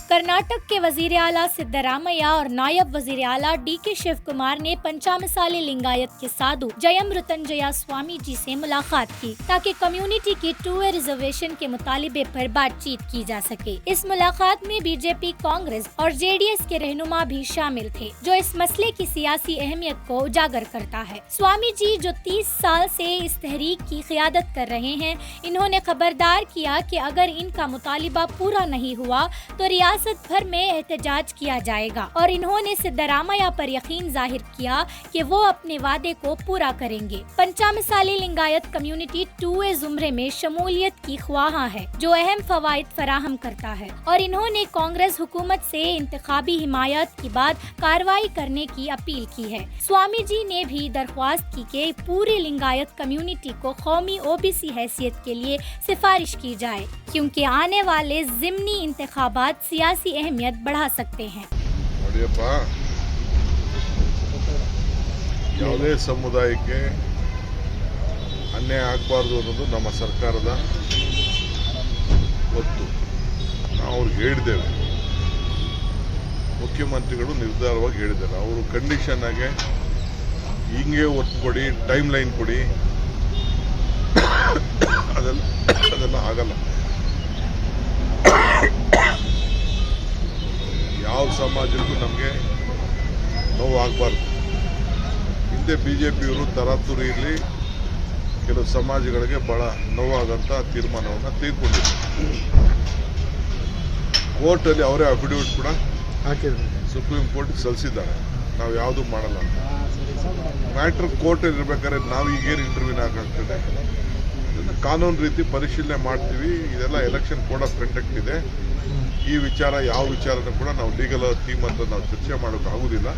कर्नाटक के वजीर आला सिद्धरामैया और नायब वजीर आला DK शिव कुमार ने पंचामसाली लिंगायत के साधु जयमृत्युंजया स्वामी जी से मुलाकात की ताकि कम्युनिटी की 2A रिजर्वेशन के मुतालिबे पर बातचीत की जा सके। इस मुलाकात में बीजेपी, कांग्रेस और JDS के रहनुमा भी शामिल थे, जो इस मसले की सियासी अहमियत को उजागर करता है। स्वामी जी जो 30 साल से इस तहरीक की क़ियादत कर रहे हैं, इन्होंने खबरदार किया कि अगर इनका मुतालिबा पूरा नहीं हुआ तो रियासत भर में एहतजाज किया जाएगा और इन्होंने सिद्धरामैया पर यकीन जाहिर किया कि वो अपने वादे को पूरा करेंगे। पंचामसाली लिंगायत कम्युनिटी 2A जुमरे में शमूलियत की ख्वाहां है, जो अहम फवाइद फराहम करता है और इन्होंने कांग्रेस हुकूमत से इंतखाबी हिमायत के बाद कार्रवाई करने की अपील की है। स्वामी जी ने भी दरख्वास्त की कि पूरी लिंगायत कम्युनिटी को कौमी OBC हैसियत के लिए सिफारिश की जाए, क्योंकि आने वाले ज़िमनी इंतखाबात सियासी अहमियत बढ़ा सकते हैं। ಯಾವುದೇ ಸಮುದಾಯಕ್ಕೆ ಅನ್ಯಾಯ ಆಗಬಾರ್ದು ಅನ್ನೋದು ನಮ್ಮ ಸರ್ಕಾರದ ಒತ್ತು. ನಾವು ಅವ್ರಿಗೆ ಹೇಳಿದ್ದೇವೆ, ಮುಖ್ಯಮಂತ್ರಿಗಳು ನಿರ್ಧಾರವಾಗಿ ಹೇಳಿದ್ದಾರೆ. ಅವರು ಕಂಡೀಷನ್ ಆಗಿ ಹಿಂಗೆ ಒತ್ತು ಕೊಡಿ, ಟೈಮ್ ಲೈನ್ ಕೊಡಿ, ಅದೆಲ್ಲ ಆಗಲ್ಲ. ಯಾವ ಸಮಾಜಕ್ಕೂ ನಮಗೆ ನೋವು ಆಗಬಾರ್ದು. ಹಿಂದೆ BJPಯವರು ತರಾತುರಿಯಲ್ಲಿ ಕೆಲವು ಸಮಾಜಗಳಿಗೆ ಬಹಳ ನೋವಾಗಂತ ತೀರ್ಮಾನವನ್ನು ತೆಗೆದುಕೊಂಡಿದ್ದಾರೆ. ಕೋರ್ಟಲ್ಲಿ ಅವರೇ ಅಫಿಡವಿಟ್ ಕೂಡ ಹಾಕಿದ್ದಾರೆ, ಸುಪ್ರೀಂ ಕೋರ್ಟ್ಗೆ ಸಲ್ಲಿಸಿದ್ದಾರೆ. ನಾವು ಯಾವುದೂ ಮಾಡಲ್ಲ ಅಂತ ಮ್ಯಾಟ್ರ್ ಕೋರ್ಟಲ್ಲಿ ಇರಬೇಕಾದ್ರೆ ನಾವು ಈಗೇನು ಇಂಟರ್ವ್ಯೂನ್ ಹಾಕಾಗ್ತದೆ, ಇದನ್ನು ಕಾನೂನು ರೀತಿ ಪರಿಶೀಲನೆ ಮಾಡ್ತೀವಿ. ಇದೆಲ್ಲ ಎಲೆಕ್ಷನ್ ಕೋಡ್ ಆಫ್ ಕಂಡಕ್ಟ್ ಇದೆ. ಈ ವಿಚಾರ ಯಾವ ವಿಚಾರನೂ ಕೂಡ ನಾವು ಲೀಗಲ್ ಟೀಮ್ ಅಂತ ನಾವು ಚರ್ಚೆ ಮಾಡೋಕೆ ಆಗುವುದಿಲ್ಲ.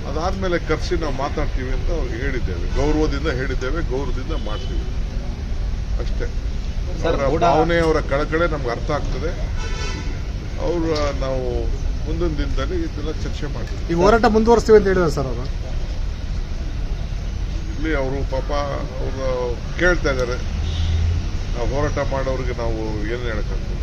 ಅದಾದಮೇಲೆ ಕರೆಸಿ ನಾವು ಮಾತಾಡ್ತೀವಿ ಅಂತ ಅವ್ರಿಗೆ ಹೇಳಿದ್ದೇವೆ. ಗೌರವದಿಂದ ಹೇಳಿದ್ದೇವೆ, ಗೌರವದಿಂದ ಮಾಡ್ತೀವಿ ಅಷ್ಟೇ. ಅವರ ಭಾವನೆ, ಅವರ ಕಳಕಳೆ ನಮ್ಗೆ ಅರ್ಥ ಆಗ್ತದೆ. ಅವರು ನಾವು ಮುಂದಿನ ದಿನದಲ್ಲಿ ಇದೆಲ್ಲ ಚರ್ಚೆ ಮಾಡ್ತೀವಿ. ಈ ಹೋರಾಟ ಮುಂದುವರಿಸ್ತೀವಿ ಅಂತ ಹೇಳಿದ್ರು ಸರ್ ಅವರು. ಇಲ್ಲಿ ಅವರು ಪಾಪ ಅವರು ಕೇಳ್ತಾ ಇದ್ದಾರೆ, ನಾವು ಹೋರಾಟ ಮಾಡೋರಿಗೆ ನಾವು ಏನು ಹೇಳಕ್ಕಾಗ್ತದೆ.